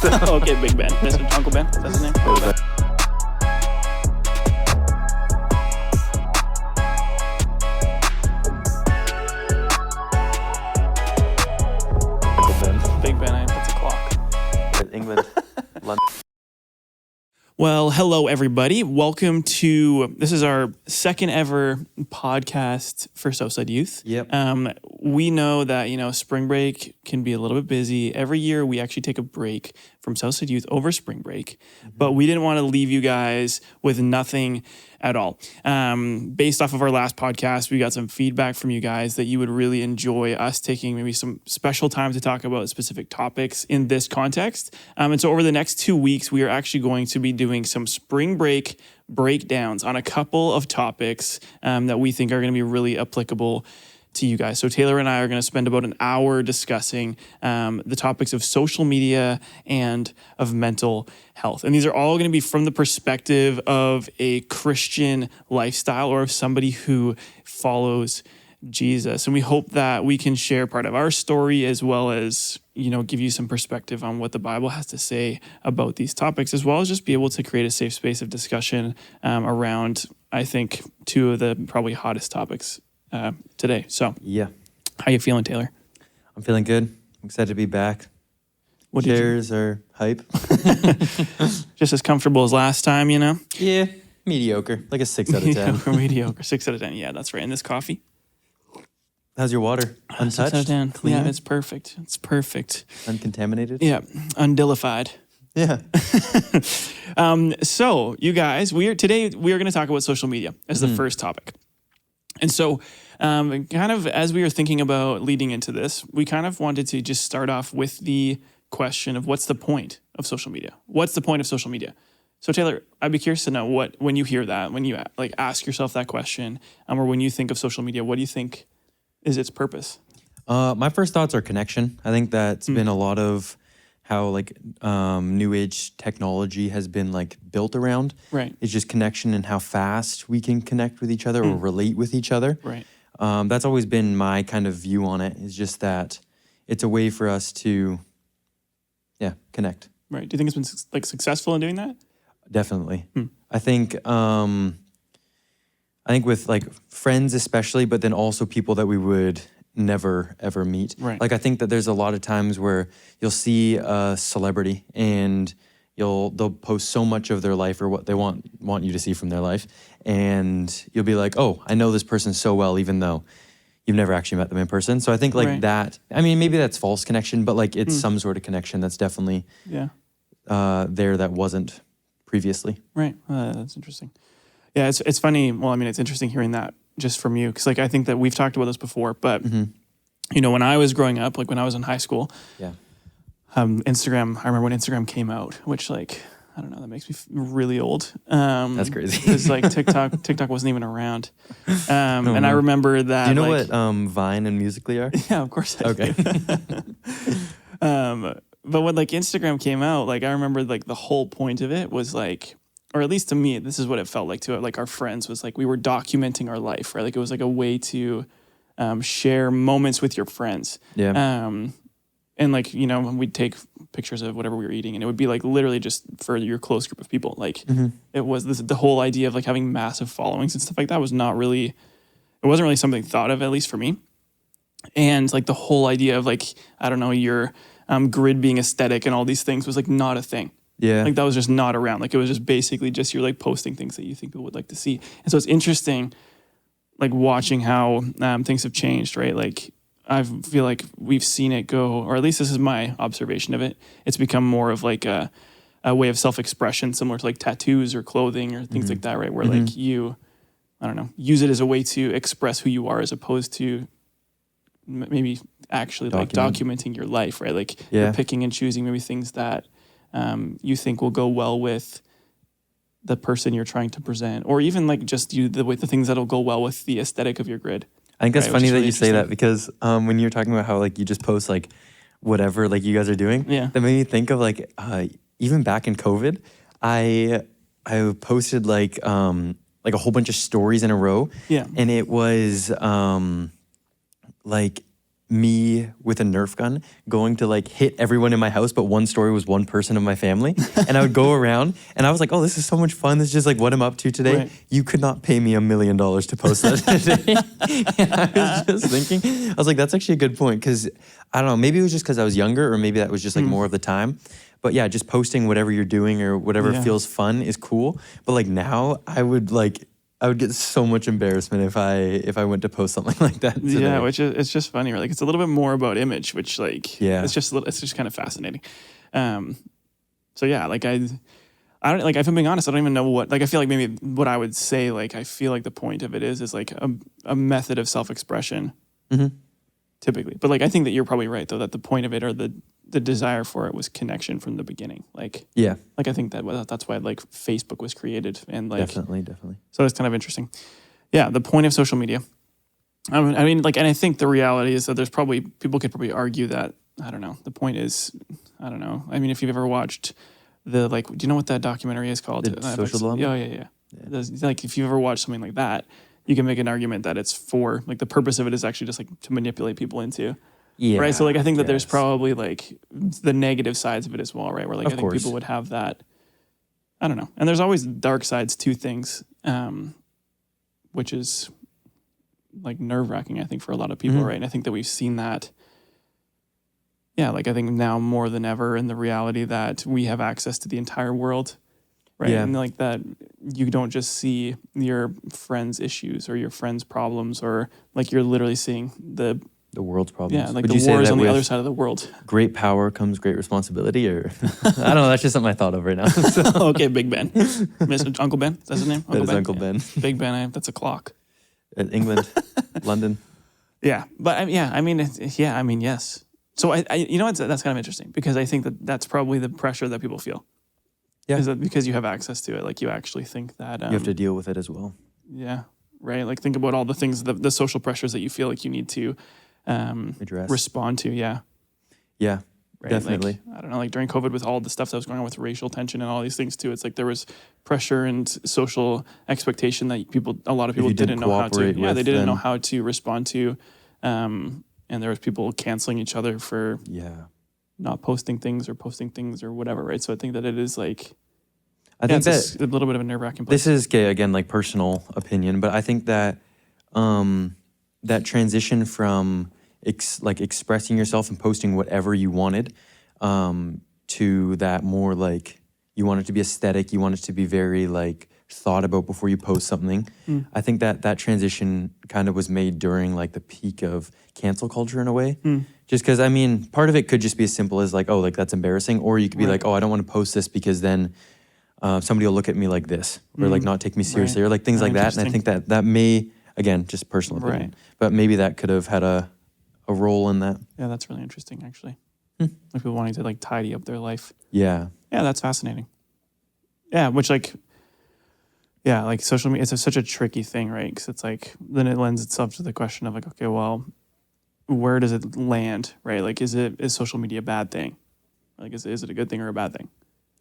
Okay, Big Ben. Mr. Uncle Ben. That's his name. Big Ben. That's a clock. England, London. Well, hello everybody. Welcome to this is our second ever podcast for Southside Youth. Yep. We know that spring break can be a little bit busy. Every year we actually take a break from Southside Youth over spring break, but we didn't want to leave you guys with nothing at all. Based off of our last podcast, we got some feedback from you guys that you would really enjoy us taking maybe some special time to talk about specific topics in this context. And so over the next 2 weeks, we are actually going to be doing some spring break breakdowns on a couple of topics that we think are going to be really applicable to you guys. So Taylor and I are going to spend about an hour discussing the topics of social media and of mental health. And these are all going to be from the perspective of a Christian lifestyle or of somebody who follows Jesus. And we hope that we can share part of our story as well as, give you some perspective on what the Bible has to say about these topics, as well as just be able to create a safe space of discussion around, I think, two of the probably hottest topics today. So Yeah. how you feeling, Taylor? I'm feeling good. I'm excited to be back. What did you- Chairs are hype. Just as comfortable as last time, Yeah. Mediocre. Like a 6 out of 10. Mediocre. 6 out of 10. Yeah, that's right. And this coffee? How's your water? 6 out of Untouched? 10. Clean? Yeah, it's perfect. It's perfect. Uncontaminated? Yeah, undillified. Yeah. So you guys, today we are going to talk about social media as the first topic. And so kind of as we were thinking about leading into this, we kind of wanted to just start off with the question of what's the point of social media? What's the point of social media? So Taylor, I'd be curious to know when you hear that, when you ask yourself that question, or when you think of social media, what do you think is its purpose? My first thoughts are connection. I think that's been a lot of how new age technology has been built around. Right. It's just connection and how fast we can connect with each other or relate with each other. Right. That's always been my kind of view on it, is just that it's a way for us to, connect. Right. Do you think it's been successful in doing that? Definitely. I think with friends especially, but then also people that we would never ever meet. Right. I think that there's a lot of times where you'll see a celebrity and they'll post so much of their life or what they want you to see from their life, and you'll be like, oh, I know this person so well, even though you've never actually met them in person. So I think Right. that, I mean, maybe that's false connection, but it's some sort of connection that's definitely there that wasn't previously. Right. That's interesting. Yeah, it's funny. Well, I mean, it's interesting hearing that just from you, because I think that we've talked about this before, but when I was growing up, when I was in high school, Yeah. Instagram. I remember when Instagram came out, which I don't know, that makes me really old. That's crazy. Because TikTok wasn't even around, and I remember that. Do you know what Vine and Musical.ly are? Yeah, of course. I Okay. do. But when Instagram came out, I remember the whole point of it was or at least to me, this is what it felt like to our friends, was we were documenting our life, right? It was a way to share moments with your friends. Yeah. And we'd take pictures of whatever we were eating, and it would be literally just for your close group of people. It was the whole idea of having massive followings and stuff like that was not really, it wasn't really something thought of, at least for me. And the whole idea of I don't know, your grid being aesthetic and all these things was not a thing. Yeah. That was just not around. It was just basically just you're posting things that you think people would like to see. And so it's interesting, watching how things have changed, right? I feel like we've seen it go, or at least this is my observation of it. It's become more of a way of self-expression, similar to tattoos or clothing or things like that, right? Where you, I don't know, use it as a way to express who you are, as opposed to maybe actually documenting your life, right? You're picking and choosing maybe things that you think will go well with the person you're trying to present, or even just the things that'll go well with the aesthetic of your grid. I think that's Right, funny which is that really you say that, because when you're talking about how you just post whatever you guys are doing, Yeah. that made me think of even back in COVID, I posted a whole bunch of stories in a row. Yeah. And it was me with a Nerf gun going to like hit everyone in my house, but one story was one person of my family. And I would go around and I was like, oh, this is so much fun. This is just like what I'm up to today. Right. You could not pay me $1 million to post that today. And I was just thinking, I was like, that's actually a good point. Cause I don't know, maybe it was just cause I was younger or maybe that was just like more of the time. But yeah, just posting whatever you're doing or whatever feels fun is cool. But like now I would get so much embarrassment if I went to post something like that today. Yeah, which is, it's just funny, right? Like it's a little bit more about image, which like, it's just kind of fascinating. So yeah, like I don't, like, if I'm being honest, I don't even know what, like, I feel like maybe what I would say, like, I feel like the point of it is like a method of self-expression, typically. But like, I think that you're probably right though, that the point of it or the desire for it was connection from the beginning. Like, like I think that's why like Facebook was created and like. Definitely. So it's kind of interesting. Yeah. The point of social media. I mean, like, and I think the reality is that there's probably, people could probably argue that, I don't know, the point is, I don't know. I mean, if you've ever watched do you know what that documentary is called? Social Dilemma? Yeah. Like if you've ever watched something like that, you can make an argument that it's for, like, the purpose of it is actually just like to manipulate people into. Yeah. Right. So like, I think that there's probably like the negative sides of it as well, right? Where like, I think people would have that, I don't know. And there's always dark sides to things, which is like nerve-wracking, I think, for a lot of people, right? And I think that we've seen that. Yeah, like I think now more than ever in the reality that we have access to the entire world, right? Yeah. And like that you don't just see your friends' issues or your friends' problems, or like you're literally seeing the world's problems. Yeah, like the wars on the other side of the world. Great power comes great responsibility, or I don't know. That's just something I thought of right now. So. Okay, Big Ben, Uncle Ben. That's his name. That is Uncle Ben. Big Ben. That's a clock. England, London. Yeah, but yes. So I you know, that's kind of interesting because I think that's probably the pressure that people feel. Yeah, is that because you have access to it, like you actually think that you have to deal with it as well. Yeah, right. Like think about all the things, the social pressures that you feel like you need to respond to. Yeah, right? Definitely. Like, I don't know, like during COVID with all the stuff that was going on with racial tension and all these things too. It's like there was pressure and social expectation that a lot of people didn't know how to. Yeah, they didn't know how to respond to. And there was people canceling each other for not posting things or whatever, right? So I think that it is like, I think that's a little bit of a nerve-wracking place. This is, again, like personal opinion, but I think that that transition from expressing yourself and posting whatever you wanted to that more like you want it to be aesthetic, you want it to be very like thought about before you post something. I think that transition kind of was made during like the peak of cancel culture in a way. Just because, I mean, part of it could just be as simple as like, oh, like that's embarrassing. Or you could be like, oh, I don't want to post this because then somebody will look at me like this or like not take me seriously or like things like that. And I think that may, again, just personal opinion, but maybe that could have had a role in that. Yeah, that's really interesting actually. Like people wanting to like tidy up their life. Yeah. Yeah, that's fascinating. Yeah, which like, yeah, like social media, it's such a tricky thing, right? Because it's like, then it lends itself to the question of like, okay, well, where does it land, right? Like, is social media a bad thing? Like, is it a good thing or a bad thing?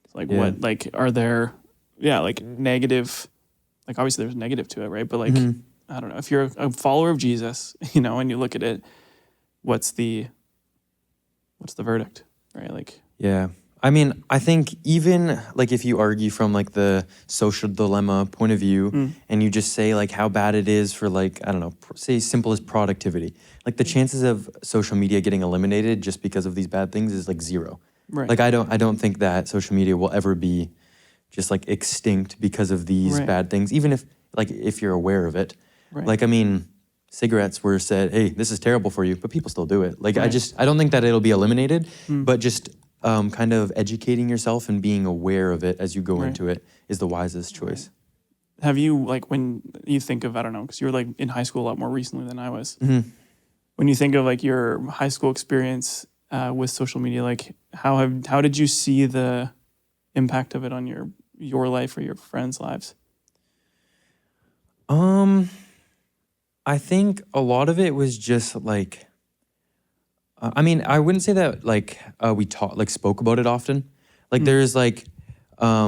It's like, what, like, are there, like negative, like obviously there's negative to it, right? But like, I don't know, if you're a follower of Jesus, and you look at it, what's the verdict, right? Like, yeah. I mean, I think even like if you argue from like the social dilemma point of view and you just say like how bad it is for like, I don't know, say simple as productivity, like the chances of social media getting eliminated just because of these bad things is like zero. Right. Like I don't think that social media will ever be just like extinct because of these bad things, even if you're aware of it. Right. Like, I mean, cigarettes were said, hey, this is terrible for you, but people still do it. Like, I don't think that it'll be eliminated, but just kind of educating yourself and being aware of it as you go into it is the wisest choice. Have you, like, when you think of, I don't know, because you were like in high school a lot more recently than I was. When you think of like your high school experience with social media, like how did you see the impact of it on your life or your friends' lives? I think a lot of it was just like, I mean, I wouldn't say that like we spoke about it often. Like there's like I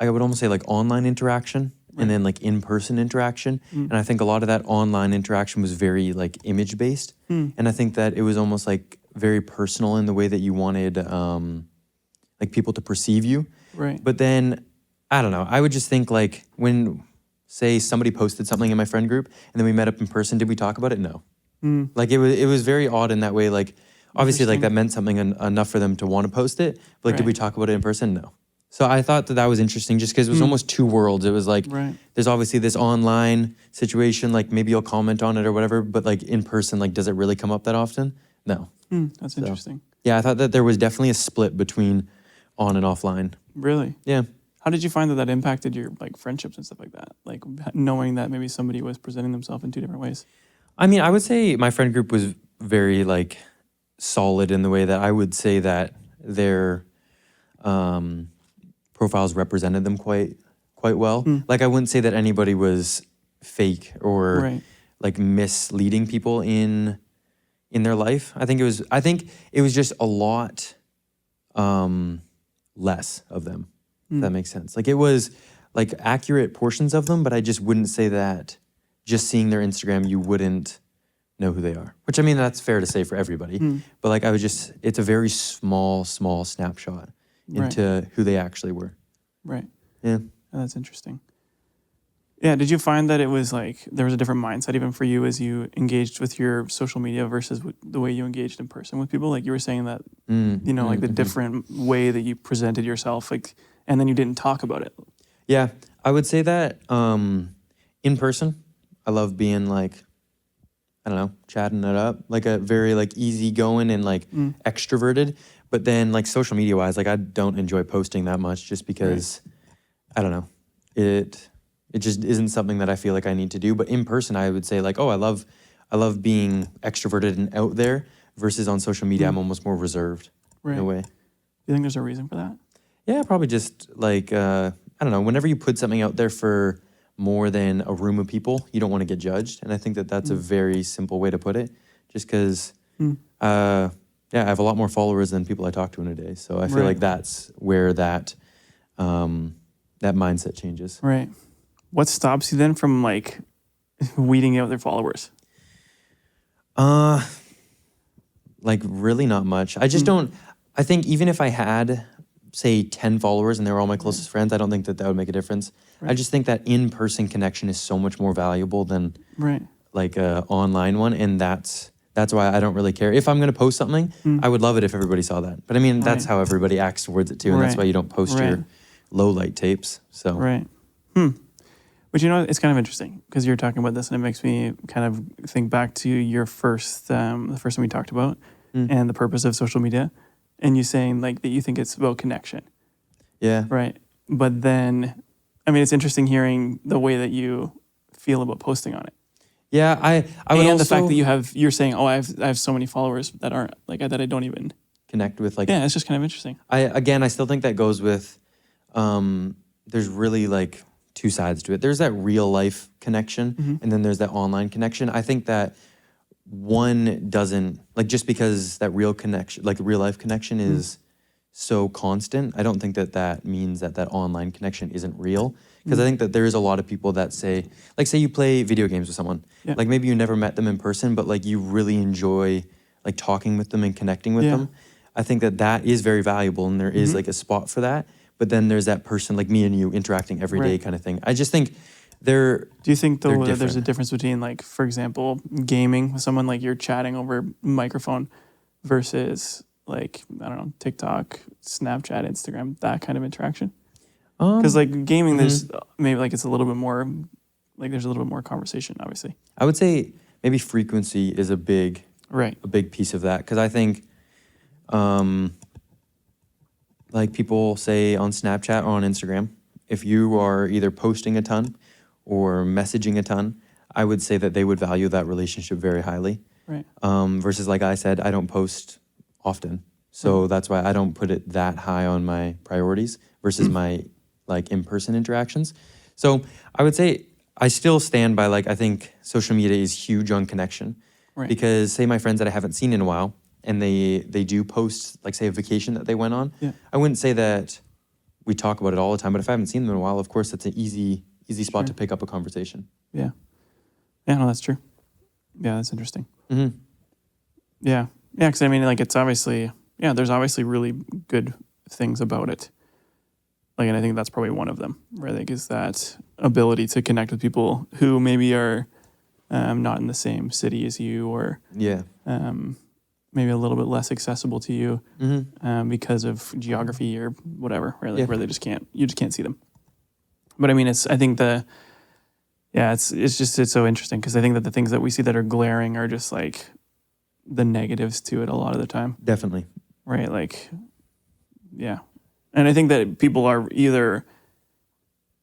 would almost say like online interaction and then like in-person interaction. And I think a lot of that online interaction was very like image-based. And I think that it was almost like very personal in the way that you wanted like people to perceive you. Right. But then, I don't know, I would just think like when, say somebody posted something in my friend group and then we met up in person, did we talk about it? No. Like it was very odd in that way. Like obviously like that meant something enough for them to want to post it. But like, did we talk about it in person? No. So I thought that was interesting just because it was almost two worlds. It was like, there's obviously this online situation, like maybe you'll comment on it or whatever, but like in person, like does it really come up that often? No. That's interesting. Yeah, I thought that there was definitely a split between on and offline. Really? Yeah. How did you find that impacted your like friendships and stuff like that? Like knowing that maybe somebody was presenting themselves in two different ways. I mean, I would say my friend group was very like solid in the way that I would say that their profiles represented them quite well. Like I wouldn't say that anybody was fake or like misleading people in their life. I think it was just a lot less of them. If that makes sense. Like it was like accurate portions of them, but I just wouldn't say that just seeing their Instagram you wouldn't know who they are. Which I mean that's fair to say for everybody. But like it's a very small snapshot into who they actually were. Right. Yeah. Oh, that's interesting. Yeah, did you find that it was like there was a different mindset even for you as you engaged with your social media versus the way you engaged in person with people? Like you were saying that, like the different way that you presented yourself, like, and then you didn't talk about it. Yeah, I would say that in person, I love being like, I don't know, chatting it up, like a very like easygoing and like extroverted. But then like social media wise, like I don't enjoy posting that much just because, I don't know, it just isn't something that I feel like I need to do. But in person, I would say like, oh, I love being extroverted and out there versus on social media, I'm almost more reserved in a way. Do you think there's a reason for that? Yeah, probably just like, I don't know, whenever you put something out there for more than a room of people, you don't want to get judged. And I think that that's a very simple way to put it, just because, I have a lot more followers than people I talk to in a day. So I feel like that's where that mindset changes. Right. What stops you then from like weeding out their followers? Like really not much. I just don't, I think even if I had say 10 followers and they were all my closest friends, I don't think that would make a difference. I just think that in-person connection is so much more valuable than like a online one. And that's why I don't really care. If I'm going to post something, I would love it if everybody saw that. But I mean, that's how everybody acts towards it too. And that's why you don't post your low light tapes. So. Right. But you know, it's kind of interesting because you're talking about this and it makes me kind of think back to your first, the first time we talked about and the purpose of social media. And you saying like that you think it's about connection. Yeah. Right. But then, I mean, it's interesting hearing the way that you feel about posting on it. Yeah, I would and also the fact that you're saying, oh, I have so many followers that aren't like that I don't even connect with. Like, yeah, it's just kind of interesting. I still think that goes with. There's really like two sides to it. There's that real life connection, and then there's that online connection. I think that one doesn't like just because that real connection, like real life connection, is so constant. I don't think that means that online connection isn't real. Because I think that there is a lot of people that say you play video games with someone. Yeah. Like maybe you never met them in person, but like you really enjoy like talking with them and connecting with them. I think that is very valuable and there is like a spot for that. But then there's that person like me and you interacting every day kind of thing. I just think Do you think though that there's a difference between like, for example, gaming with someone like you're chatting over microphone versus like, I don't know, TikTok, Snapchat, Instagram, that kind of interaction? Because like gaming, there's maybe like it's a little bit more, like there's a little bit more conversation, obviously. I would say maybe frequency is a big piece of that. Because I think like people say on Snapchat or on Instagram, if you are either posting a ton or messaging a ton, I would say that they would value that relationship very highly. Right. Versus like I said, I don't post often. So that's why I don't put it that high on my priorities versus my like in-person interactions. So I would say I still stand by like, I think social media is huge on connection because say my friends that I haven't seen in a while and they do post like say a vacation that they went on. Yeah. I wouldn't say that we talk about it all the time, but if I haven't seen them in a while, of course that's an easy easy spot Sure. to pick up a conversation. Yeah. Yeah, no, that's true. Yeah, that's interesting. Mm-hmm. Yeah. Yeah, because I mean, like, it's obviously, yeah, there's obviously really good things about it. Like, and I think that's probably one of them, right? Like, is that ability to connect with people who maybe are not in the same city as you, or Yeah. maybe a little bit less accessible to you Mm-hmm. because of geography or whatever, right? Like, Yeah. where they just can't, you just can't see them. But I mean, I think it's so interesting because I think that the things that we see that are glaring are just like the negatives to it a lot of the time, Definitely. right? Like, yeah. And I think that people are either,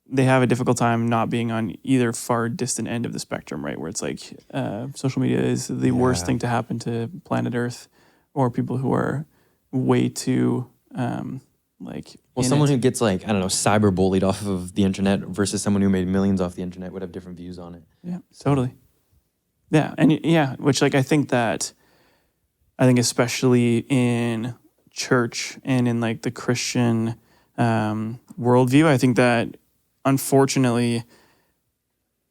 they have a difficult time not being on either far distant end of the spectrum, right? Where it's like social media is the worst Yeah. thing to happen to planet Earth, or people who are way too like. Well, in someone it. who gets like, I don't know, cyberbullied off of the internet versus someone who made millions off the internet would have different views on it. Yeah, totally. Yeah, and yeah, which like I think especially in church and in like the Christian worldview, I think that unfortunately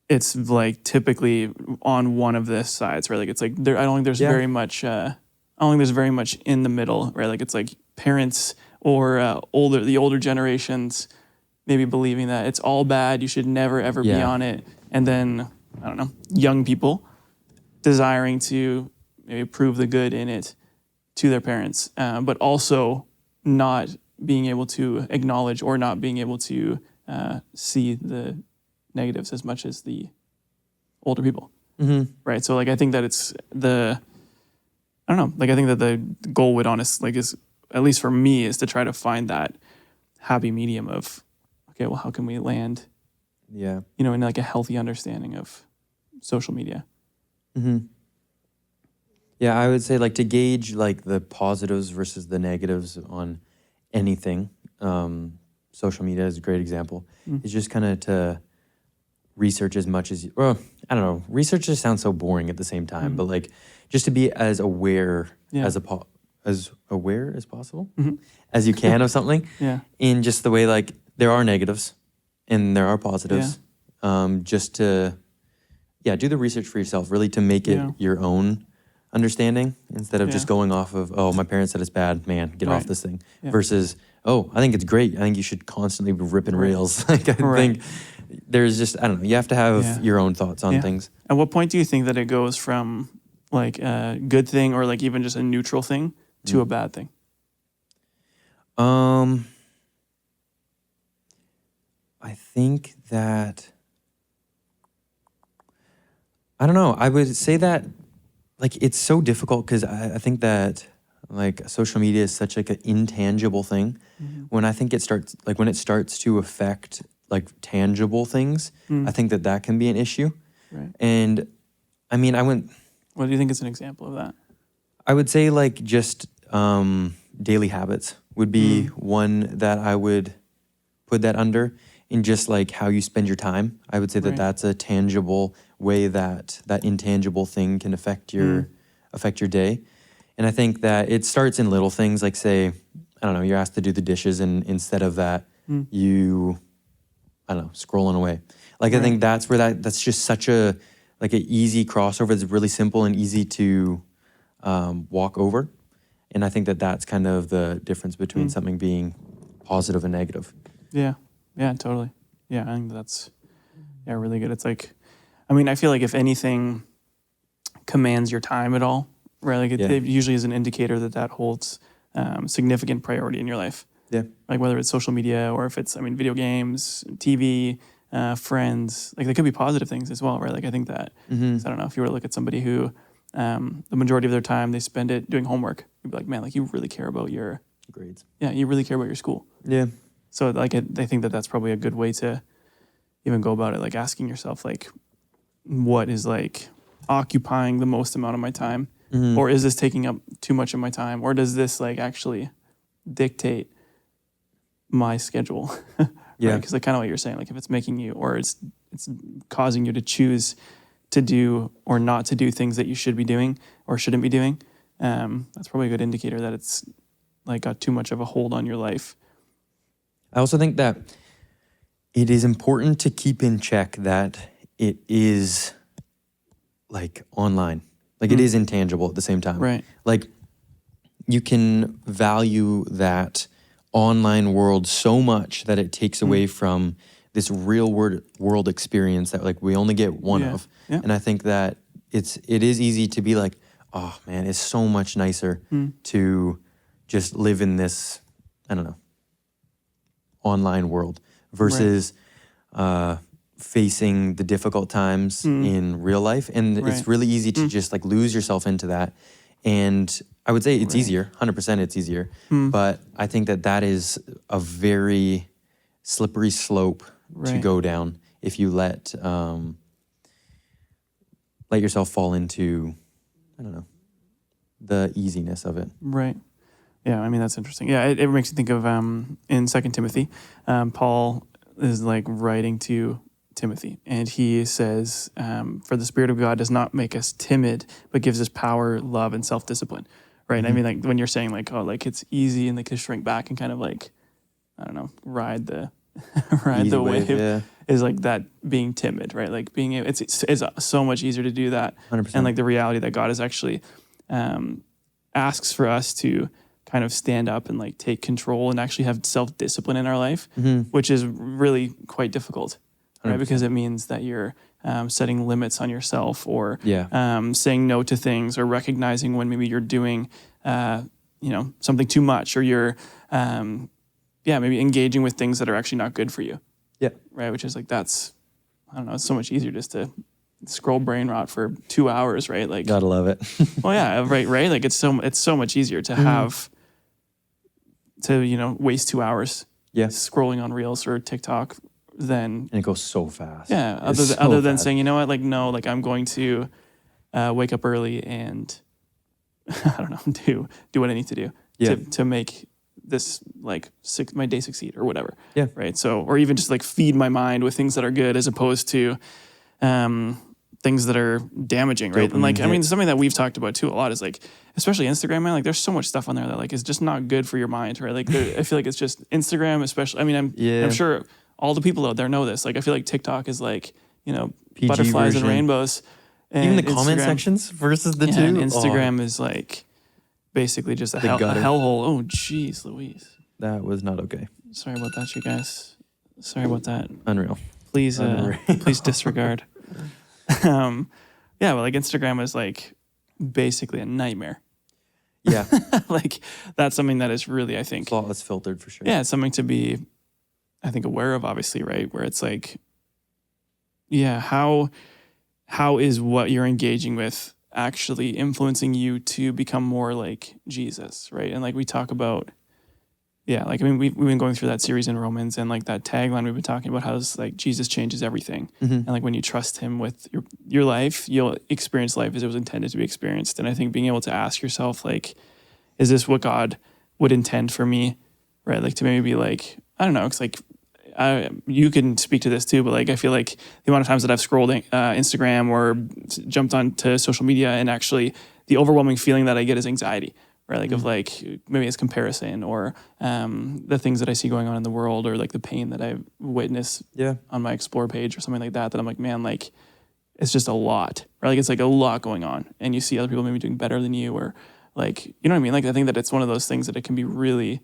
it's like typically on one of the sides, right? Like it's like there. I don't think there's Yeah. very much. I don't think there's very much in the middle, right? Like it's like parents or the older generations maybe believing that it's all bad. You should never ever be Yeah. on it, and then I don't know, young people desiring to maybe prove the good in it to their parents, but also not being able to acknowledge or not being able to see the negatives as much as the older people. Mm-hmm. Right. So like I think that it's I don't know, like I think that the goal would is at least for me is to try to find that happy medium of okay, well how can we land, Yeah. in like a healthy understanding of social media. Mm-hmm. Yeah, I would say like to gauge like the positives versus the negatives on anything. Social media is a great example. It's just kind of to research as much as well, I don't know. Research just sounds so boring at the same time, but like just to be as aware Yeah. as aware as possible as you can of something. Yeah. In just the way like there are negatives and there are positives. Just to do the research for yourself, really to make it Yeah. your own understanding instead of just Yeah. going off of, oh, my parents said it's bad, man, get off Right. this thing. Yeah. Versus, oh, I think it's great. I think you should constantly be ripping Right. rails. Like I Right. think there's just, I don't know, you have to have Yeah. your own thoughts on Yeah. things. At what point do you think that it goes from like a good thing or like even just a neutral thing to a bad thing? I think that, I don't know, I would say that like it's so difficult because I think that like social media is such like an intangible thing. When I think it starts to affect like tangible things, I think that can be an issue. Right. And I mean, What do you think is an example of that? I would say like just daily habits would be one that I would put that under, in just like how you spend your time. I would say that Right. that's a tangible way that intangible thing can affect your day. And I think that it starts in little things, like say, I don't know, you're asked to do the dishes, and instead of that, you, I don't know, scrolling away. Like I think that's where that's just such a like an easy crossover. It's really simple and easy to walk over. And I think that that's kind of the difference between something being positive and negative. Yeah. Yeah, totally. Yeah, I think that's really good. It's like, I mean, I feel like if anything commands your time at all, right? Like it usually is an indicator that holds significant priority in your life. Yeah. Like whether it's social media or if it's, video games, TV, friends, like they could be positive things as well, right? Like I think that, so I don't know, if you were to look at somebody who the majority of their time they spend it doing homework, you'd be like, man, like you really care about your grades. Yeah, you really care about your school. Yeah. So like I think that that's probably a good way to even go about it, like asking yourself like, what is like occupying the most amount of my time, or is this taking up too much of my time, or does this like actually dictate my schedule? Yeah. Because like kind of what you're saying, like if it's making you, or it's causing you to choose to do or not to do things that you should be doing or shouldn't be doing, that's probably a good indicator that it's like got too much of a hold on your life. I also think that it is important to keep in check that it is like online. Like it is intangible at the same time. Right. Like you can value that online world so much that it takes away from this real world experience that like we only get one Yeah. of. Yeah. And I think that it is easy to be like, oh man, it's so much nicer to just live in this, I don't know, online world versus facing the difficult times in real life. And it's Right. really easy to just like lose yourself into that. And I would say it's easier, 100% it's easier. But I think that is a very slippery slope to Right. go down if you let yourself fall into, I don't know, the easiness of it. Right. Yeah, I mean, that's interesting. Yeah, it makes you think of in 2 Timothy, Paul is like writing to Timothy, and he says, for the Spirit of God does not make us timid, but gives us power, love, and self-discipline. Right. And I mean, like when you're saying like, oh, like it's easy and they can shrink back and kind of like, I don't know, ride the Easy wave yeah. is like that being timid, right? Like being it's so much easier to do that. 100%. And like the reality that God is actually asks for us to kind of stand up and like take control and actually have self-discipline in our life, which is really quite difficult, right? 100%. Because it means that you're setting limits on yourself or Yeah. saying no to things or recognizing when maybe you're doing, something too much or you're, maybe engaging with things that are actually not good for you, Yeah. right? Which is like, it's so much easier just to scroll brain rot for 2 hours, right? Like, Gotta love it. well, yeah, right. Like it's so much easier to have to waste 2 hours Yeah. scrolling on Reels or TikTok than And it goes so fast. yeah. It's Other than fast. saying, you know what, like no, like I'm going to wake up early and I don't know, do what I need to do Yeah. to make this like my day succeed or whatever. Yeah. Right. So, or even just like feed my mind with things that are good as opposed to things that are damaging, right? And like, Dopamine I mean, hit. something that we've talked about too a lot is like, especially Instagram, man, like there's so much stuff on there that like is just not good for your mind, right? Like I feel like it's just Instagram, especially, I mean, I'm sure all the people out there know this. Like, I feel like TikTok is like, PG butterflies version. and rainbows. And Even the comment Instagram- sections versus the yeah, two. and Instagram is like basically just a gutter. hellhole. Oh, jeez, Louise. That was not okay. Sorry about that, you guys. Sorry about that. Unreal. Please, Unreal. please disregard. But like Instagram is like basically a nightmare. Yeah. Like that's something that is really, I think, It's a lot less filtered for sure. yeah, it's something to be, I think, aware of, obviously, right? Where it's like, yeah, how is what you're engaging with actually influencing you to become more like Jesus, right? And like we talk about, yeah, like I mean, we've been going through that series in Romans, and like that tagline we've been talking about, how it's like Jesus changes everything, and like when you trust Him with your life, you'll experience life as it was intended to be experienced. And I think being able to ask yourself, like, is this what God would intend for me, right? Like to maybe be like, I don't know, it's like you can speak to this too, but like I feel like the amount of times that I've scrolled Instagram or jumped onto social media, and actually the overwhelming feeling that I get is anxiety, right? Like of like maybe it's comparison or the things that I see going on in the world, or like the pain that I witness on my Explore page or something like that. That I'm like, man, like it's just a lot, right? Like it's like a lot going on, and you see other people maybe doing better than you, or like, you know what I mean? Like I think that it's one of those things that it can be really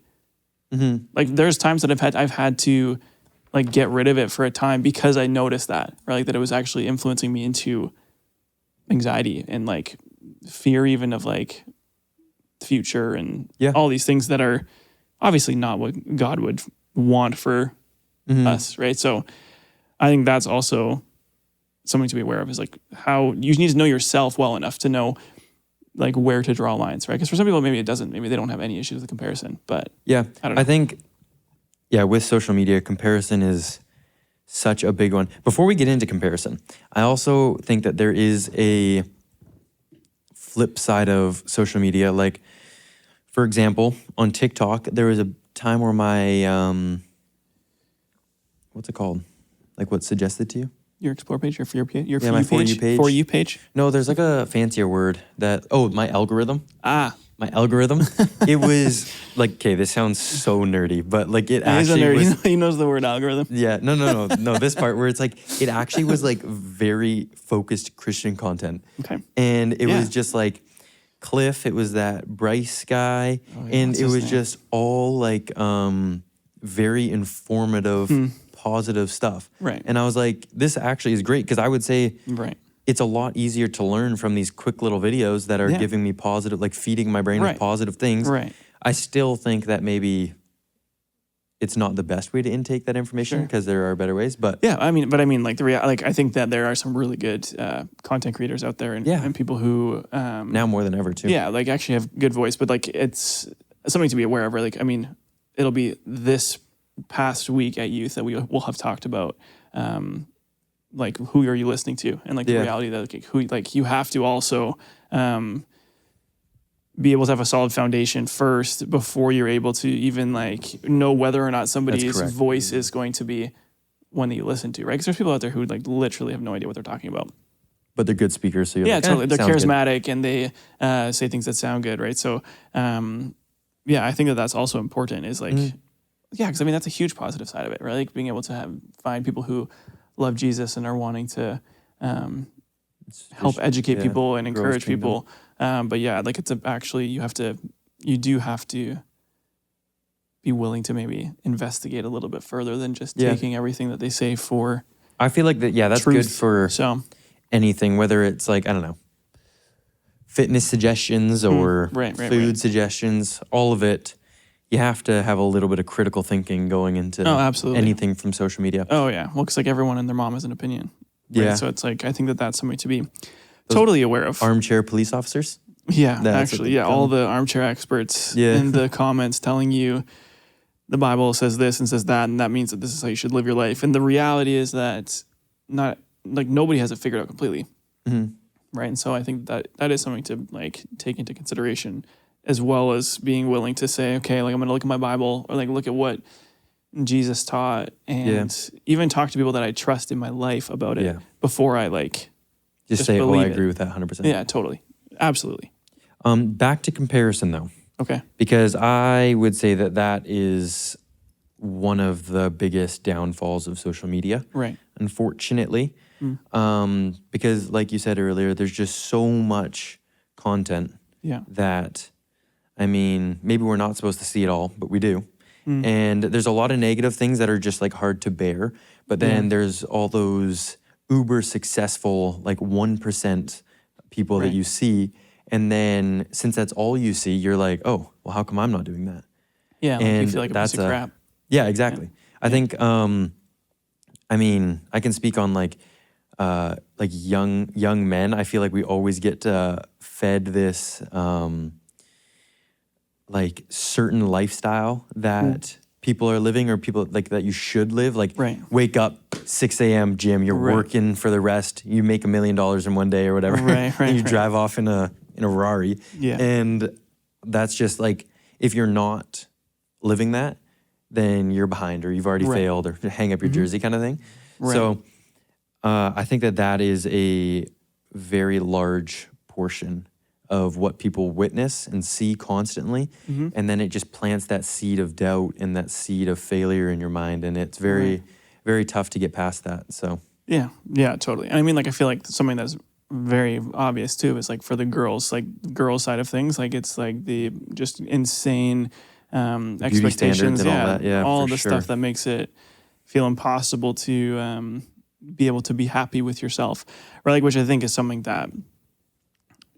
like there's times that I've had to like get rid of it for a time because I noticed that, right? Like that it was actually influencing me into anxiety and like fear even of like the future and all these things that are obviously not what God would want for us, right? So I think that's also something to be aware of, is like how you need to know yourself well enough to know like where to draw lines, right? Because for some people, maybe it doesn't, maybe they don't have any issues with the comparison, but Yeah. I don't know. I think, with social media, comparison is such a big one. Before we get into comparison, I also think that there is a flip side of social media. Like, for example, on TikTok, there was a time where my, what's it called? Like what's suggested to you? Your Explore page, your For You page? my For You page. For You page? No, there's like a fancier word that, my algorithm. my algorithm. It was like, okay, this sounds so nerdy, but like it He's a actually nerd. was. He knows the word algorithm. Yeah, no. This part where it's like it actually was like very focused Christian content, Okay. and it Yeah. was just like Cliff. It was that Bryce guy, yeah, and what's it his was name? just all like very informative, positive stuff. Right. And I was like, this actually is great because I would say Right. it's a lot easier to learn from these quick little videos that are Yeah. giving me positive, like feeding my brain Right. with positive things. Right. I still think that maybe it's not the best way to intake that information Sure. because there are better ways. But Yeah, I mean, like like I think that there are some really good content creators out there, and, Yeah. and people who, now more than ever too. yeah, like actually have good voice. But like it's something to be aware of. Right? Like I mean, it'll be this past week at youth that we will have talked about, like who are you listening to, and like the Yeah. reality that like, who like you have to also. Be able to have a solid foundation first before you're able to even like know whether or not somebody's correct. voice is going to be one that you listen to, right? Because there's people out there who like literally have no idea what they're talking about. But they're good speakers. So you're Yeah, like, totally. They're sounds good. charismatic and they say things that sound good, right? So, yeah, I think that that's also important. Is like, yeah, because I mean that's a huge positive side of it, right? Like being able to find people who love Jesus and are wanting to help educate yeah, people and grow his encourage kingdom. people. But yeah, like actually you do have to be willing to maybe investigate a little bit further than just Yeah. taking everything that they say for I feel like that. Yeah, that's good truth. for So anything, whether it's like, I don't know, fitness suggestions or right, food suggestions, all of it. You have to have a little bit of critical thinking going into Oh, absolutely. anything from social media. oh yeah, well, because like everyone and their mom has an opinion. Right? Yeah. So it's like I think that that's something to be totally aware of. Armchair police officers. Yeah, That's what actually, they yeah, call all them. the armchair experts Yeah. in the comments telling you the Bible says this and says that, and that means that this is how you should live your life. And the reality is that not like nobody has it figured out completely, right? And so I think that is something to like take into consideration, as well as being willing to say, okay, like I'm going to look at my Bible or like look at what Jesus taught, and even talk to people that I trust in my life about it Yeah. before I like. Just Just say, oh, I believe it. agree with that 100%. Yeah, totally, absolutely. Back to comparison, though, Okay. because I would say that that is one of the biggest downfalls of social media, Right. unfortunately. Because, like you said earlier, there's just so much content Yeah. that, I mean, maybe we're not supposed to see it all, but we do. And there's a lot of negative things that are just like hard to bear. But then there's all those uber successful, like 1% people that Right. you see. And then since that's all you see, you're like, oh, well, how come I'm not doing that? Yeah, like you And feel like a that's piece of a- crap. Yeah, exactly. I think, I mean, I can speak on like young men. I feel like we always get fed this like certain lifestyle that people are living or people like that you should live. Like Right. wake up 6 a.m. gym, you're Right. working for the rest, you make $1 million in one day or whatever. Right, right, and you right. drive off in a Rari. Yeah. And that's just like if you're not living that, then you're behind or you've already Right. failed or hang up your jersey kind of thing. Right. So I think that is a very large portion of what people witness and see constantly. And then it just plants that seed of doubt and that seed of failure in your mind. And it's very, very tough to get past that. So, Yeah, yeah, totally. And I mean, like, I feel like something that's very obvious too is like for the girls, like girl side of things, like it's like the just insane expectations, standards and all that. Yeah, all for the sure. stuff that makes it feel impossible to be able to be happy with yourself, or like, which I think is something that,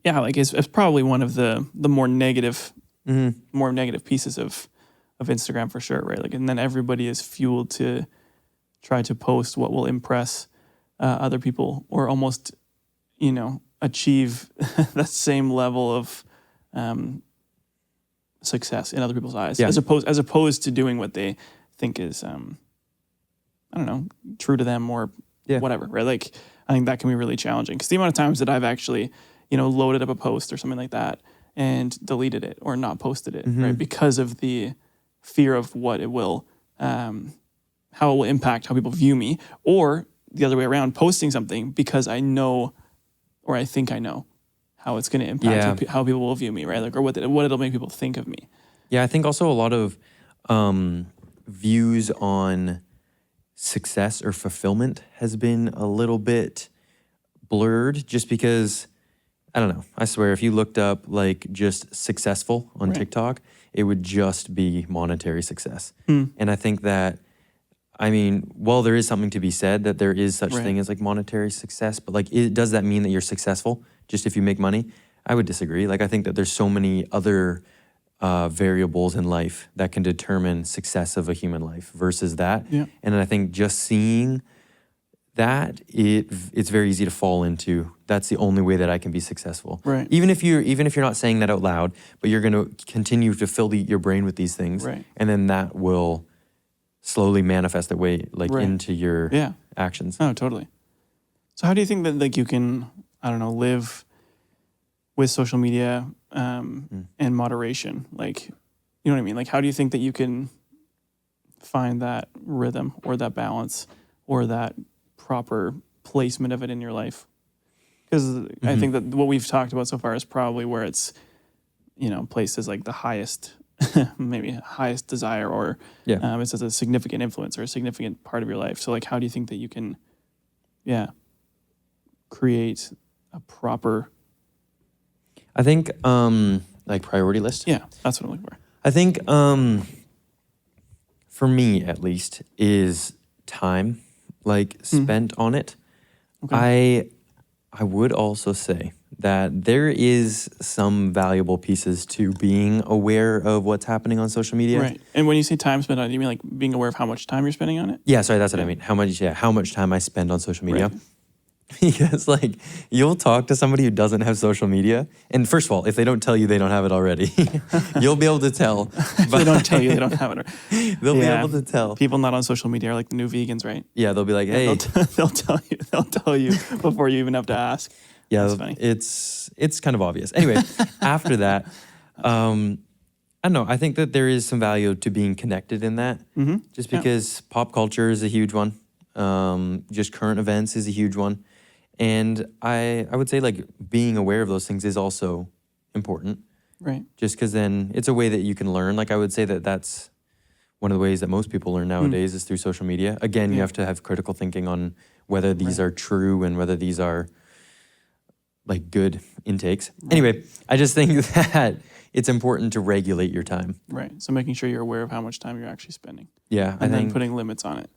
yeah, like it's probably one of the more negative pieces of Instagram for sure, right? Like, and then everybody is fueled to try to post what will impress other people, or almost, achieve that same level of success in other people's eyes, Yeah. as opposed to doing what they think is, I don't know, true to them or Yeah. whatever, right? Like, I think that can be really challenging because the amount of times that I've actually, loaded up a post or something like that and deleted it or not posted it, right? Because of the fear of what it will, how it will impact how people view me, or the other way around, posting something because I know, or I think I know how it's going to impact how people will view me, right? Like, or what it'll make people think of me. Yeah, I think also a lot of views on success or fulfillment has been a little bit blurred just because, I don't know, I swear if you looked up like just successful on TikTok, it would just be monetary success. And I think that, I mean, well, there is something to be said that there is such thing as like monetary success, but like, does that mean that you're successful just if you make money? I would disagree. Like, I think that there's so many other variables in life that can determine success of a human life versus that. Yeah. And I think just seeing that, it's very easy to fall into. That's the only way that I can be successful. Right. Even if you're not saying that out loud, but you're going to continue to fill your brain with these things, and then that will slowly manifest its way into your actions. Oh, totally. So how do you think that like you can, I don't know, live with social media and moderation? Like, you know what I mean? Like, how do you think that you can find that rhythm or that balance or that proper placement of it in your life? Because I think that what we've talked about so far is probably where it's, you know, placed as like the highest, maybe highest desire, or it's as a significant influence or a significant part of your life. So like, how do you think that you can, create a proper, I think, like priority list? Yeah, that's what I'm looking for. I think, for me at least, is time, like spent on it. Okay. I would also say that there is some valuable pieces to being aware of what's happening on social media. Right. And when you say time spent on it, you mean like being aware of how much time you're spending on it? Yeah, sorry, that's what I mean. How much time I spend on social media. Right. Because like you'll talk to somebody who doesn't have social media, and first of all, if they don't tell you they don't have it already, you'll be able to tell. But they don't tell you they don't have it. They'll be able to tell. People not on social media are like the new vegans, right? Yeah, they'll be like, hey, they'll tell you before you even have to ask. Yeah, that's funny. It's kind of obvious. Anyway, after that, I don't know. I think that there is some value to being connected in that, just because pop culture is a huge one. Just current events is a huge one. And I would say like being aware of those things is also important. Right. Just because then it's a way that you can learn. Like I would say that that's one of the ways that most people learn nowadays is through social media. Again, you have to have critical thinking on whether these are true and whether these are like good intakes. Right. Anyway, I just think that it's important to regulate your time. Right. So making sure you're aware of how much time you're actually spending. Yeah. And then putting limits on it.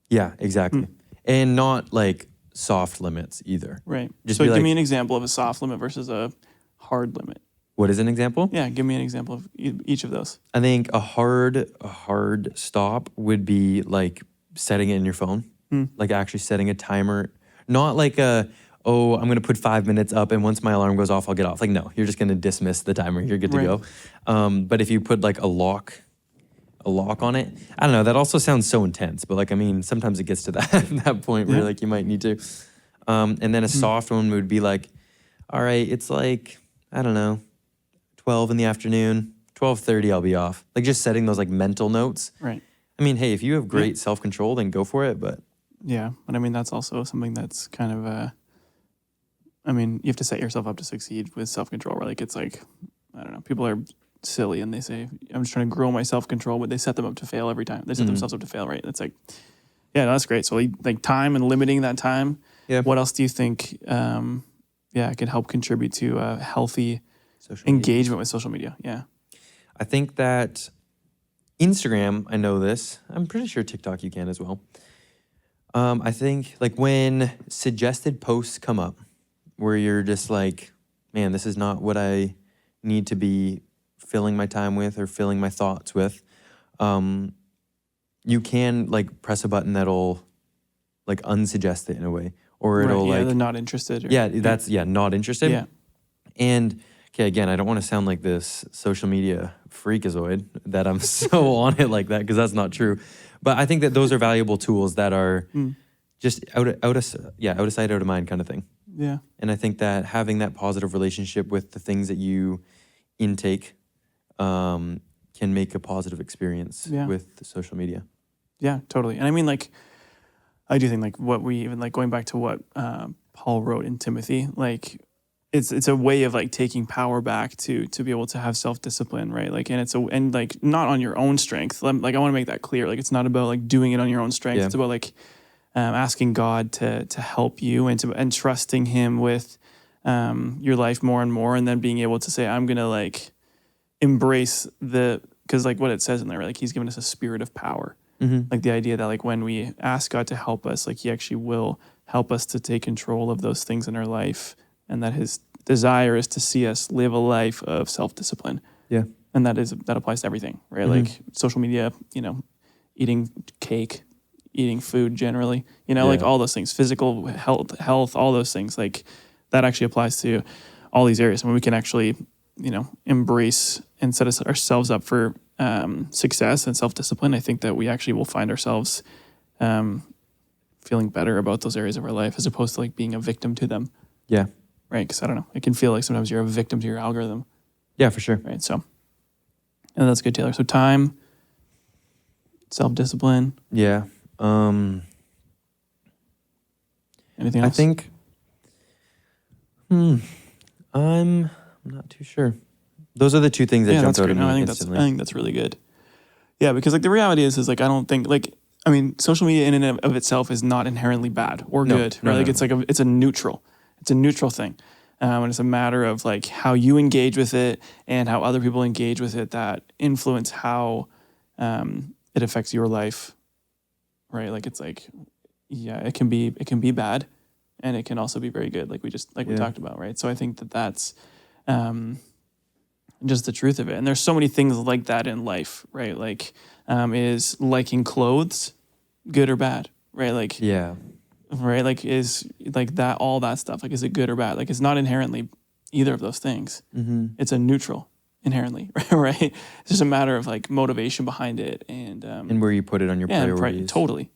Yeah, exactly. And not like soft limits either. Right. Just so give me an example of a soft limit versus a hard limit. What is an example? Yeah, give me an example of each of those. I think a hard stop would be like setting it in your phone, like actually setting a timer. Not like I'm going to put 5 minutes up and once my alarm goes off, I'll get off. Like, no, you're just going to dismiss the timer. You're good to go. But if you put like a lock on it, I don't know, that also sounds so intense. But like, I mean, sometimes it gets to that point where like you might need to. And then a soft one would be like, all right, it's like, I don't know, 12 in the afternoon, 12:30 I'll be off. Like just setting those like mental notes. Right. I mean, hey, if you have great self-control, then go for it, but. Yeah, but I mean, that's also something that's kind of, I mean, you have to set yourself up to succeed with self-control, right? Like it's like, I don't know, people are silly and they say, I'm just trying to grow my self-control, but they set them up to fail every time. They set themselves up to fail, right? It's like, yeah, no, that's great. So like time and limiting that time. Yeah. What else do you think, could help contribute to a healthy engagement with social media? Yeah. I think that Instagram, I know this. I'm pretty sure TikTok you can as well. I think like when suggested posts come up where you're just like, man, this is not what I need to be filling my time with or filling my thoughts with, you can like press a button that'll like unsuggest it in a way, or it'll like they're not interested. Not interested. Yeah. And okay, again, I don't want to sound like this social media freakazoid that I'm so on it like that, because that's not true. But I think that those are valuable tools that are just out of sight, out of mind kind of thing. Yeah. And I think that having that positive relationship with the things that you intake can make a positive experience with social media. Yeah, totally. And I mean, like, I do think like what we even like going back to what Paul wrote in Timothy, like it's a way of like taking power back to be able to have self-discipline, right? Like, and like not on your own strength. Like I want to make that clear. Like it's not about like doing it on your own strength. Yeah. It's about like asking God to help you and trusting Him with your life more and more, and then being able to say, I'm gonna like embrace because like what it says in there, like He's given us a spirit of power. Like the idea that like when we ask God to help us, like He actually will help us to take control of those things in our life, and that His desire is to see us live a life of self-discipline. Yeah. And that applies to everything, right? Like social media, eating cake, eating food generally, like all those things, physical health, all those things, like that actually applies to all these areas. And when we can actually, embrace and set ourselves up for success and self-discipline, I think that we actually will find ourselves feeling better about those areas of our life as opposed to like being a victim to them. Yeah. Right. Because I don't know, it can feel like sometimes you're a victim to your algorithm. Yeah, for sure. Right. So, and that's good, Taylor. So time, self-discipline. Yeah. Anything else? I think, I'm not too sure. Those are the two things that jumped out at me instantly. I think that's really good. Yeah, because like the reality is like I don't think like social media in and of itself is not inherently bad or good. Right? Like it's like it's a neutral. It's a neutral thing. And it's a matter of like how you engage with it and how other people engage with it that influence how it affects your life. Right? Like it's like, yeah, it can be bad, and it can also be very good. Like we talked about, right? So I think that's just the truth of it. And there's so many things like that in life, right? Like is liking clothes good or bad, right? Like right? Like is like that, all that stuff, like is it good or bad? Like it's not inherently either of those things. It's a neutral inherently, right? It's just a matter of like motivation behind it and where you put it on your priorities. Totally,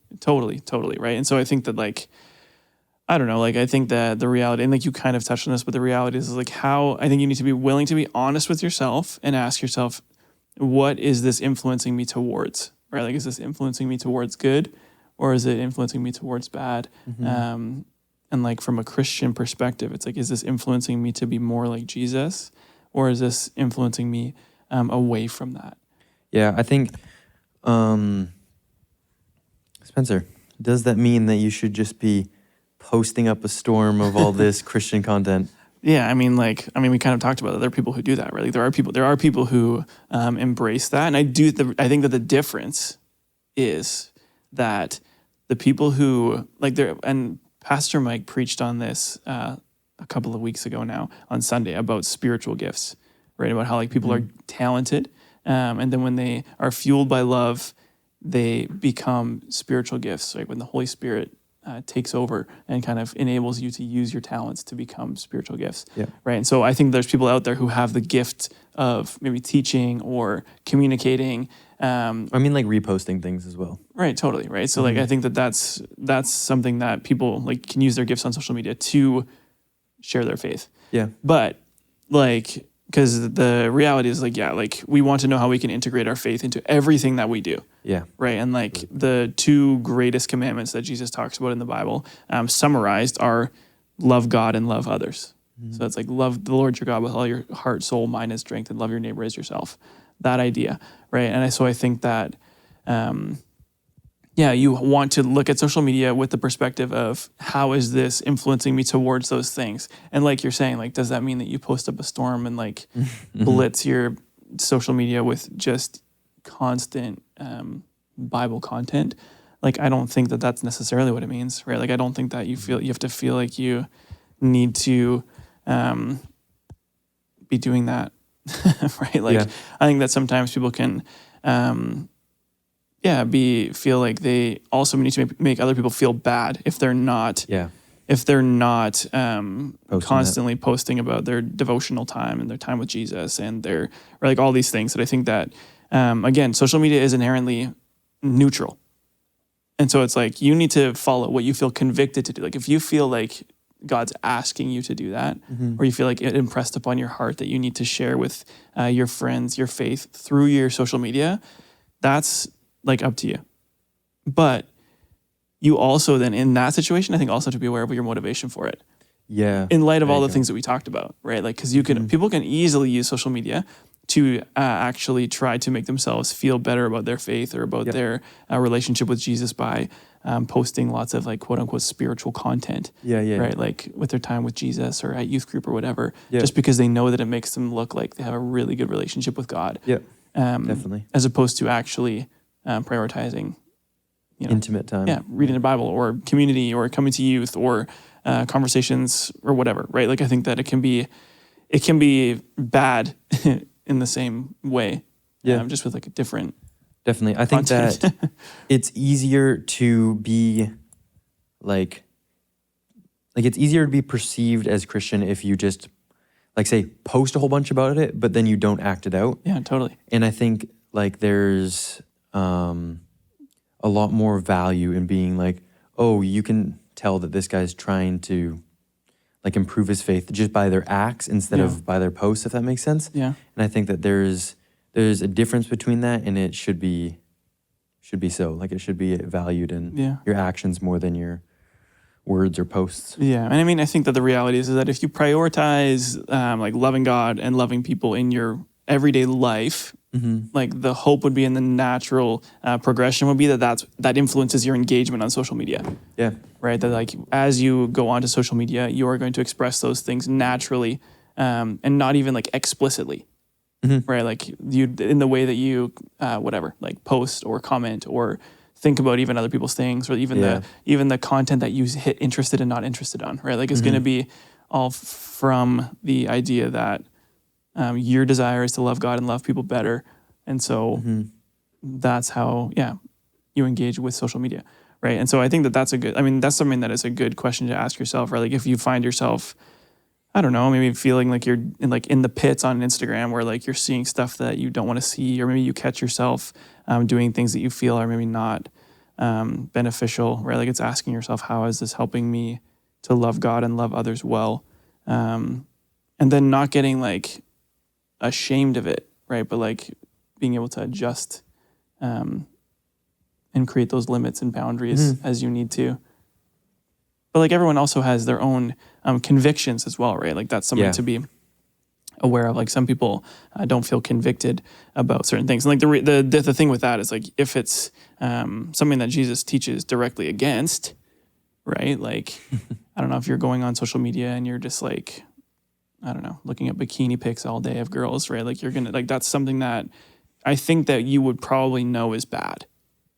right? And so I think that like, I don't know, like I think that the reality, and like you kind of touched on this, but the reality is like how I think you need to be willing to be honest with yourself and ask yourself, what is this influencing me towards, right? Like, is this influencing me towards good, or is it influencing me towards bad? And like from a Christian perspective, it's like, is this influencing me to be more like Jesus, or is this influencing me away from that? Yeah, I think, Spencer, does that mean that you should just be posting up a storm of all this Christian content? Yeah, we kind of talked about that. There are people who do that, right? Like there are people who embrace that, and I think that the difference is that the people who and Pastor Mike preached on this a couple of weeks ago now on Sunday about spiritual gifts, right? About how like people are talented, and then when they are fueled by love, they become spiritual gifts, right? When the Holy Spirit takes over and kind of enables you to use your talents to become spiritual gifts, right? And so I think there's people out there who have the gift of maybe teaching or communicating. Like reposting things as well. Right, totally, right? So like I think that's something that people like can use their gifts on social media to share their faith. Yeah. But like, because the reality is like, we want to know how we can integrate our faith into everything that we do. Yeah. Right. And like the two greatest commandments that Jesus talks about in the Bible summarized are love God and love others. So it's like love the Lord your God with all your heart, soul, mind, and strength, and love your neighbor as yourself. That idea. Right. And so I think that, you want to look at social media with the perspective of how is this influencing me towards those things? And like you're saying, like, does that mean that you post up a storm and like blitz your social media with just constant Bible content? Like, I don't think that that's necessarily what it means, right? Like, I don't think that you have to feel like you need to be doing that, right? Like, I think that sometimes people can feel like they also need to make other people feel bad if they're not constantly posting about their devotional time and their time with Jesus and their, or like all these things that I think that again, social media is inherently neutral. And so it's like you need to follow what you feel convicted to do. Like if you feel like God's asking you to do that, or you feel like it impressed upon your heart that you need to share with your friends your faith through your social media, that's like up to you. But you also then in that situation, I think also to be aware of your motivation for it. Yeah. in light of There all you the go. things that we talked about, right? Like, because people can easily use social media to actually try to make themselves feel better about their faith or about their relationship with Jesus by posting lots of like quote unquote spiritual content, Yeah. right? Like with their time with Jesus or at youth group or whatever, Yeah. just because they know that it makes them look like they have a really good relationship with God, Yeah. Definitely. as opposed to actually prioritizing, Intimate time. reading the Bible or community or coming to youth or conversations or whatever, right? Like I think that it can be bad in the same way, just with like a different Definitely. I think content. that it's easier to be like it's easier to be perceived as Christian if you just like say post a whole bunch about it, but then you don't act it out. Yeah, totally. And I think like there's a lot more value in being like, oh, you can tell that this guy's trying to like improve his faith just by their acts instead of by their posts, if that makes sense. Yeah. And I think that there's a difference between that, and it should be so. Like it should be valued in your actions more than your words or posts. Yeah, and I mean, I think that the reality is that if you prioritize like loving God and loving people in your everyday life, like the hope would be in the natural progression would be that influences your engagement on social media. Yeah. Right. That like as you go onto social media, you are going to express those things naturally, and not even like explicitly. Right. Like you in the way that you whatever like post or comment or think about even other people's things or even the content that you hit interested and not interested on. Right. Like it's going to be all from the idea that your desire is to love God and love people better. And so that's how, you engage with social media. Right. And so I think that that's something that is a good question to ask yourself, right? Like if you find yourself, I don't know, maybe feeling like you're in the pits on Instagram where like you're seeing stuff that you don't want to see, or maybe you catch yourself doing things that you feel are maybe not beneficial, right? Like it's asking yourself, how is this helping me to love God and love others well? And then not getting like ashamed of it, right? But like being able to adjust and create those limits and boundaries as you need to. But like everyone also has their own convictions as well, right? Like that's something to be aware of. Like some people don't feel convicted about certain things. And like the thing with that is like if it's something that Jesus teaches directly against, right? Like I don't know if you're going on social media and you're just like, I don't know, looking at bikini pics all day of girls, right? Like you're gonna like that's something that I think that you would probably know is bad.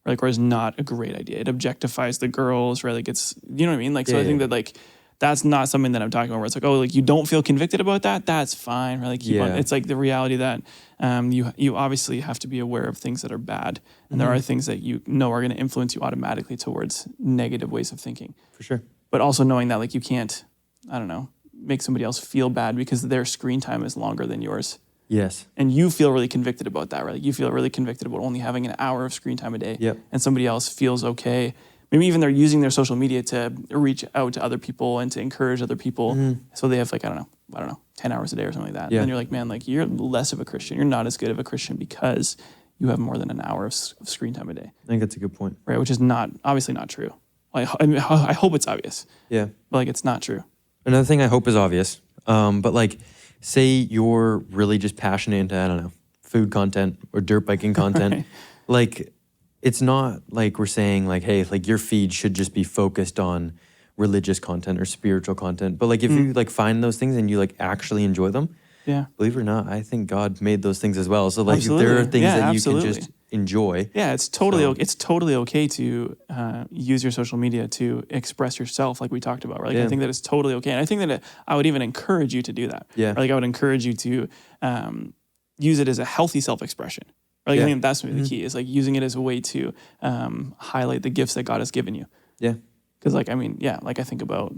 Like, or is not a great idea. It objectifies the girls, right? Like it's, you know what I mean? Like, so I think that like, that's not something that I'm talking about where it's like, oh, like you don't feel convicted about that? That's fine, right? Like keep on. It's like the reality that you obviously have to be aware of things that are bad. And there are things that you know are going to influence you automatically towards negative ways of thinking. For sure. But also knowing that like you can't, I don't know, make somebody else feel bad because their screen time is longer than yours. Yes. And you feel really convicted about that, right? Like you feel really convicted about only having an hour of screen time a day. Yep. And somebody else feels okay. Maybe even they're using their social media to reach out to other people and to encourage other people. So they have like, I don't know, 10 hours a day or something like that. Yeah. And you're like, man, like you're less of a Christian. You're not as good of a Christian because you have more than an hour of screen time a day. I think that's a good point. Right? Which is obviously not true. Like, I mean, I hope it's obvious. Yeah. But like, it's not true. Another thing I hope is obvious, but like, say you're really just passionate into, I don't know, food content or dirt biking content. Right. Like, it's not like we're saying like, hey, like your feed should just be focused on religious content or spiritual content. But like, if you like find those things and you like actually enjoy them, believe it or not, I think God made those things as well. So like, if there are things that you can just enjoy. Yeah, it's totally okay to use your social media to express yourself, like we talked about. Right? Like, I think that it's totally okay, and I think that I would even encourage you to do that. Yeah, like I would encourage you to use it as a healthy self-expression. Like I think that's maybe the key is like using it as a way to highlight the gifts that God has given you. Yeah, because like I mean, like I think about.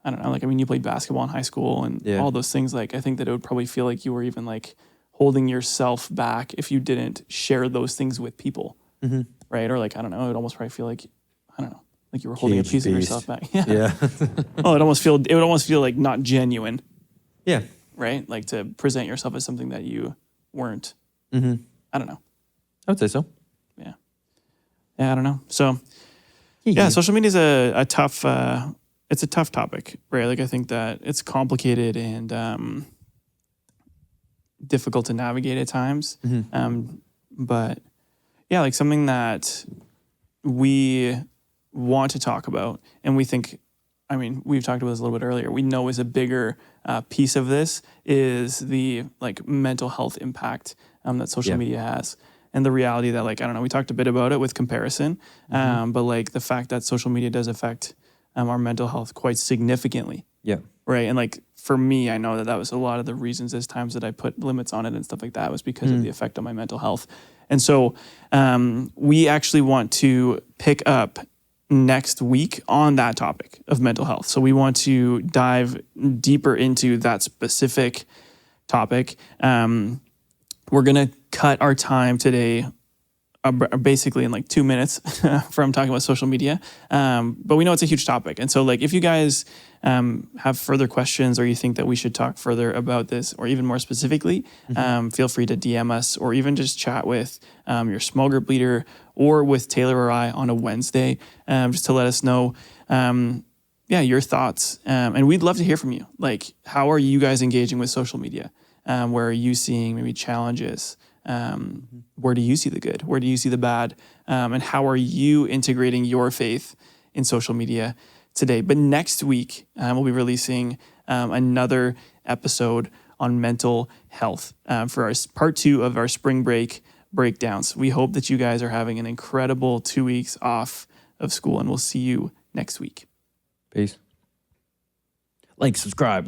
I don't know. Like I mean, you played basketball in high school and all those things. Like I think that it would probably feel like you were even like holding yourself back if you didn't share those things with people, right? Or like I don't know. It would almost probably feel like I don't know, like you were holding a piece of yourself back. Yeah. Oh, it would almost feel like not genuine. Yeah. Right. Like to present yourself as something that you weren't. I don't know. I would say so. Yeah. Yeah. I don't know. So yeah, social media is a tough. it's a tough topic, right? Like I think that it's complicated and difficult to navigate at times. But yeah, like something that we want to talk about, and we think, I mean, we've talked about this a little bit earlier. We know is a bigger piece of this is the like mental health impact that social media has, and the reality that like I don't know. We talked a bit about it with comparison, but like the fact that social media does affect our mental health quite significantly. Yeah. Right. And like for me, I know that was a lot of the reasons there's times that I put limits on it and stuff like that was because of the effect on my mental health. And so we actually want to pick up next week on that topic of mental health. So we want to dive deeper into that specific topic. We're going to cut our time today basically in like 2 minutes from talking about social media. But we know it's a huge topic. And so like if you guys have further questions or you think that we should talk further about this or even more specifically, feel free to DM us or even just chat with your small group leader or with Taylor or I on a Wednesday just to let us know your thoughts. And we'd love to hear from you. Like, how are you guys engaging with social media? Where are you seeing maybe challenges? Where do you see the good? Where do you see the bad? And how are you integrating your faith in social media today? But next week, we'll be releasing another episode on mental health for our part 2 of our spring break breakdowns. We hope that you guys are having an incredible 2 weeks off of school, and we'll see you next week. Peace. Like, subscribe.